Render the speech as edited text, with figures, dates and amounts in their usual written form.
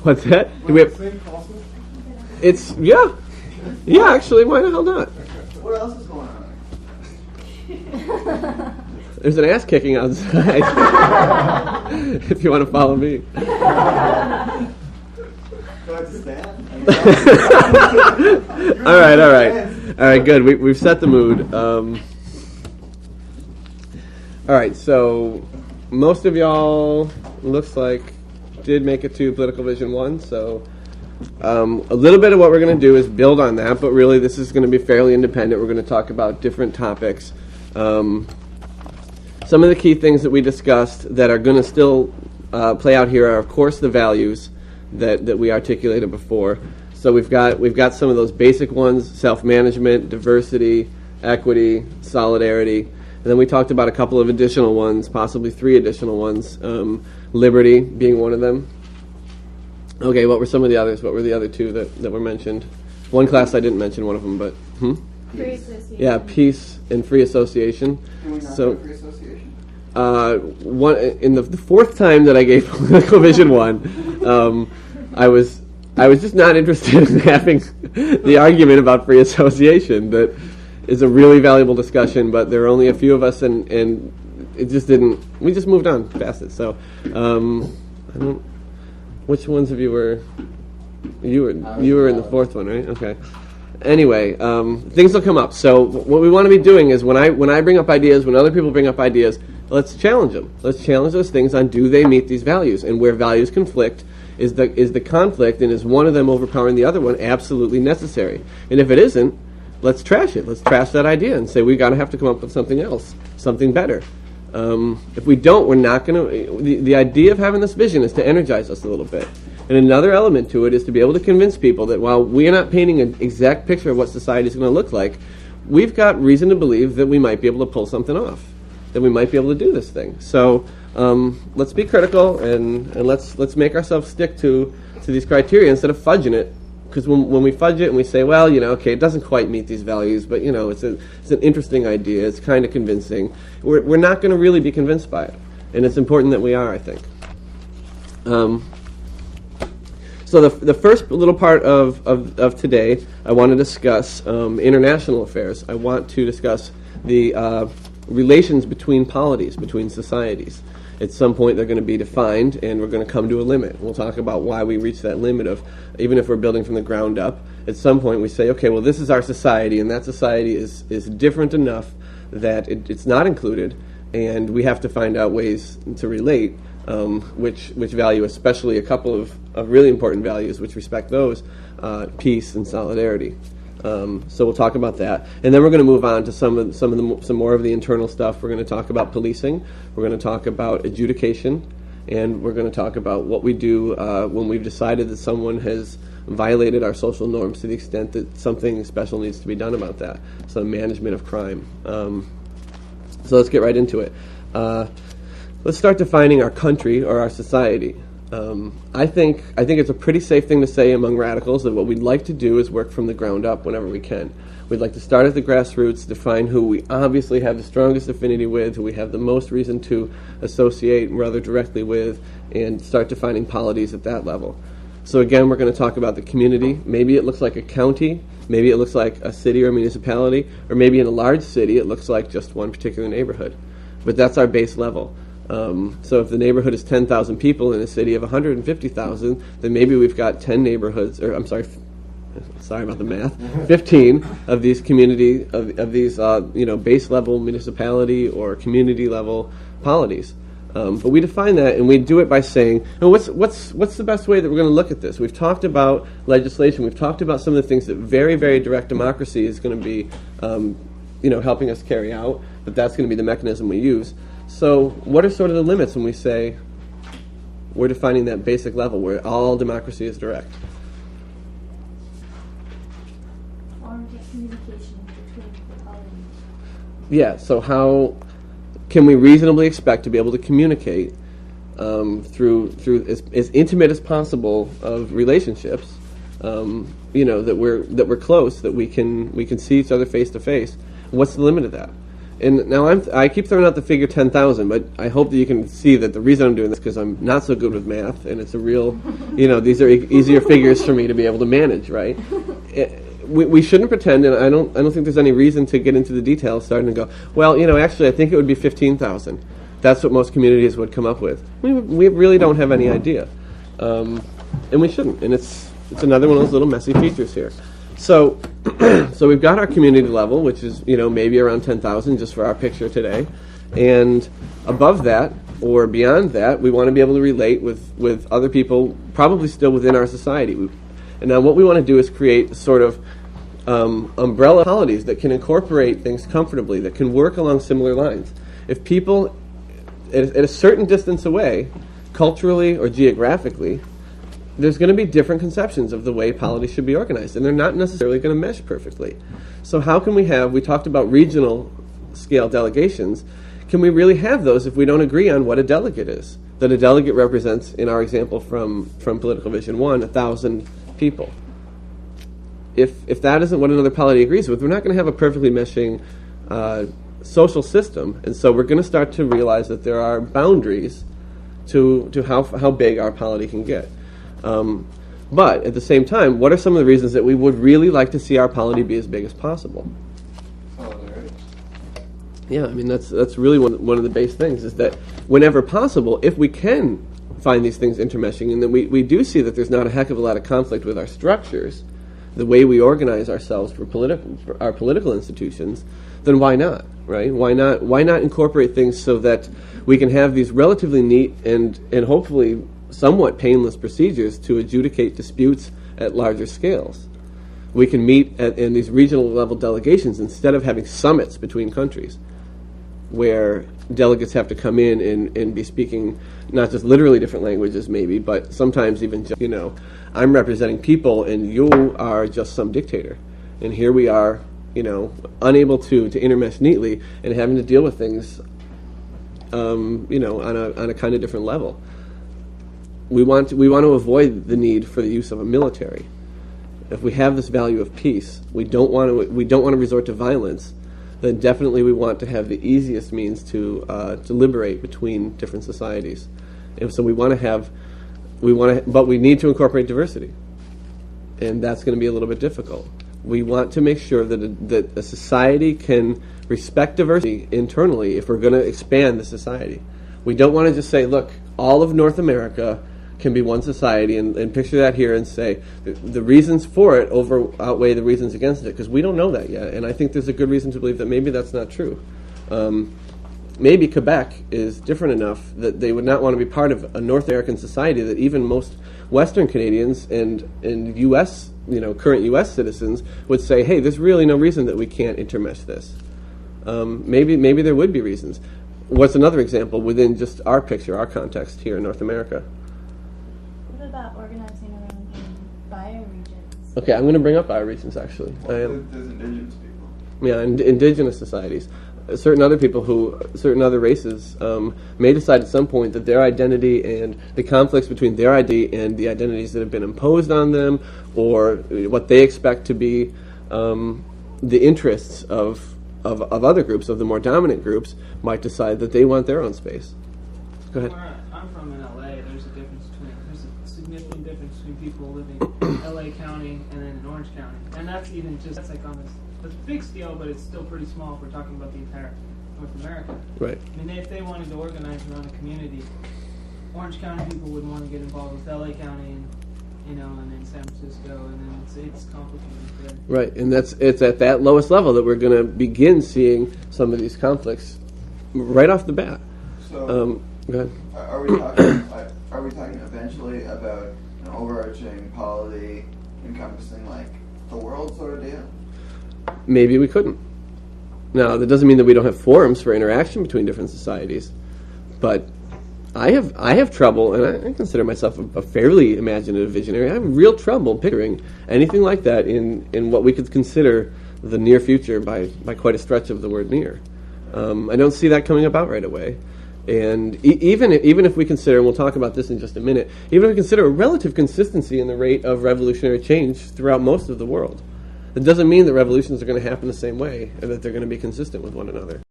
What's that? Do we have? It's yeah. Actually, why the hell not? What else is going on? There's an ass kicking outside. If you want to follow me. Do I have to stand? All right. Good. We've set the mood. All right. So most of y'all looks like did make it to Political Vision 1. So a little bit of what we're going to do is build on that, but really this is going to be fairly independent. We're going to talk about different topics. Some of the key things that we discussed that are going to still play out here are, of course, the values that we articulated before. So we've got some of those basic ones: self-management, diversity, equity, solidarity. And then we talked about a couple of additional ones, possibly 3 additional ones, liberty being one of them. Okay, what were some of the others? What were the other 2 that were mentioned? One class I didn't mention one of them, but... Free association. Yeah, peace and free association. Can we not So, do free association? one in the 4th time that I gave Political Vision 1, I was just not interested in having the argument about free association. That is a really valuable discussion, but there are only a few of us, and it just didn't. We just moved on past it. So, I don't. Which ones of you were? You were in the 4th one, right? Okay. Anyway, things will come up. So what we want to be doing is when I bring up ideas, when other people bring up ideas, let's challenge them. Let's challenge those things on, do they meet these values? And where values conflict, is the conflict, and is one of them overpowering the other one absolutely necessary? And if it isn't, let's trash it. Let's trash that idea and say we got to have to come up with something else, something better. If we don't, we're not going to... The idea of having this vision is to energize us a little bit. And another element to it is to be able to convince people that while we are not painting an exact picture of what society is going to look like, we've got reason to believe that we might be able to pull something off, that we might be able to do this thing. So let's be critical, and let's make ourselves stick to these criteria instead of fudging it. Because when we fudge it and we say, well, okay, it doesn't quite meet these values, but it's an interesting idea, it's kind of convincing, we're not going to really be convinced by it. And it's important that we are, I think. So the first little part of today, I want to discuss international affairs. I want to discuss the relations between polities, between societies. At some point, they're going to be defined, and we're going to come to a limit. We'll talk about why we reach that limit of, even if we're building from the ground up, at some point we say, okay, well, this is our society, and that society is different enough that it's not included, and we have to find out ways to relate, which value, especially a couple of really important values, which respect those, peace and solidarity. So we'll talk about that, and then we're going to move on to some more of the internal stuff. We're going to talk about policing. We're going to talk about adjudication, and we're going to talk about what we do when we've decided that someone has violated our social norms to the extent that something special needs to be done about that. So management of crime. So let's get right into it. Let's start defining our country or our society. I think it's a pretty safe thing to say among radicals that what we'd like to do is work from the ground up whenever we can. We'd like to start at the grassroots, define who we obviously have the strongest affinity with, who we have the most reason to associate rather directly with, and start defining polities at that level. So again, we're going to talk about the community. Maybe it looks like a county, maybe it looks like a city or a municipality, or maybe in a large city it looks like just one particular neighborhood. But that's our base level. So if the neighborhood is 10,000 people in a city of 150,000, then maybe we've got 10 neighborhoods, or I'm sorry about the math, 15 of these community, of these base level municipality or community level polities. But we define that, and we do it by saying, what's the best way that we're going to look at this? We've talked about legislation. We've talked about some of the things that very, very direct democracy is going to be, helping us carry out. But that's going to be the mechanism we use. So what are sort of the limits when we say we're defining that basic level where all democracy is direct? Forms of communication between the parties. Yeah, so how can we reasonably expect to be able to communicate through as intimate as possible of relationships, that we're close, that we can see each other face to face? What's the limit of that? And now I keep throwing out the figure 10,000, but I hope that you can see that the reason I'm doing this is because I'm not so good with math, and it's a real, these are easier figures for me to be able to manage, right? We shouldn't pretend, and I don't think there's any reason to get into the details, starting to go, well, actually, I think it would be 15,000. That's what most communities would come up with. We really don't have any idea, and we shouldn't. And it's another one of those little messy features here. So we've got our community level, which is maybe around 10,000 just for our picture today, and above that or beyond that, we want to be able to relate with other people, probably still within our society. And now what we want to do is create sort of umbrella polities that can incorporate things comfortably, that can work along similar lines. If people at a certain distance away, culturally or geographically, there's going to be different conceptions of the way polities should be organized, and they're not necessarily going to mesh perfectly. So how can we talked about regional scale delegations, can we really have those if we don't agree on what a delegate is? That a delegate represents, in our example from Political Vision 1, 1,000 people. If that isn't what another polity agrees with, we're not going to have a perfectly meshing social system, and so we're going to start to realize that there are boundaries to how big our polity can get. But at the same time, what are some of the reasons that we would really like to see our polity be as big as possible? Solidarity. Yeah, I mean that's really one of the base things is that whenever possible, if we can find these things intermeshing, and then we do see that there's not a heck of a lot of conflict with our structures, the way we organize ourselves for our political institutions, then why not, right? Why not incorporate things so that we can have these relatively neat and hopefully somewhat painless procedures to adjudicate disputes at larger scales. We can meet in these regional level delegations instead of having summits between countries where delegates have to come in and be speaking not just literally different languages maybe, but sometimes even just, I'm representing people and you are just some dictator. And here we are, unable to intermesh neatly and having to deal with things, on a kind of different level. We want to avoid the need for the use of a military. If we have this value of peace, we don't want to resort to violence. Then definitely we want to have the easiest means to liberate between different societies, and so but we need to incorporate diversity, and that's going to be a little bit difficult. We want to make sure that a society can respect diversity internally if we're going to expand the society. We don't want to just say, look, all of North America can be one society and picture that here and say the reasons for it outweigh the reasons against it, because we don't know that yet, and I think there's a good reason to believe that maybe that's not true. Maybe Quebec is different enough that they would not want to be part of a North American society that even most Western Canadians and U.S. current U.S. citizens would say, hey, there's really no reason that we can't intermesh this. Maybe there would be reasons. What's another example within just our picture, our context here in North America? What about organizing around bioregions? Okay, I'm going to bring up bioregions actually. There's indigenous people. Yeah, indigenous societies. Certain other races may decide at some point that their identity and the conflicts between their identity and the identities that have been imposed on them, or what they expect to be the interests of other groups, of the more dominant groups, might decide that they want their own space. Go ahead. Where I'm from in LA, there's a significant difference between people living in LA County and then in Orange County. And that's like on this big scale, but it's still pretty small if we're talking about the entire North America. Right. I mean, if they wanted to organize around a community, Orange County people would want to get involved with LA County and then San Francisco, and then it's complicated there. Right, and it's at that lowest level that we're going to begin seeing some of these conflicts right off the bat. So, go ahead. Are we talking eventually about an overarching polity encompassing like the world sort of deal? Maybe we couldn't. Now, that doesn't mean that we don't have forums for interaction between different societies, but I have trouble, and I consider myself a fairly imaginative visionary. I have real trouble picturing anything like that in what we could consider the near future by quite a stretch of the word near. I don't see that coming about right away. And even if we consider, and we'll talk about this in just a minute, even if we consider a relative consistency in the rate of revolutionary change throughout most of the world, it doesn't mean that revolutions are going to happen the same way and that they're going to be consistent with one another.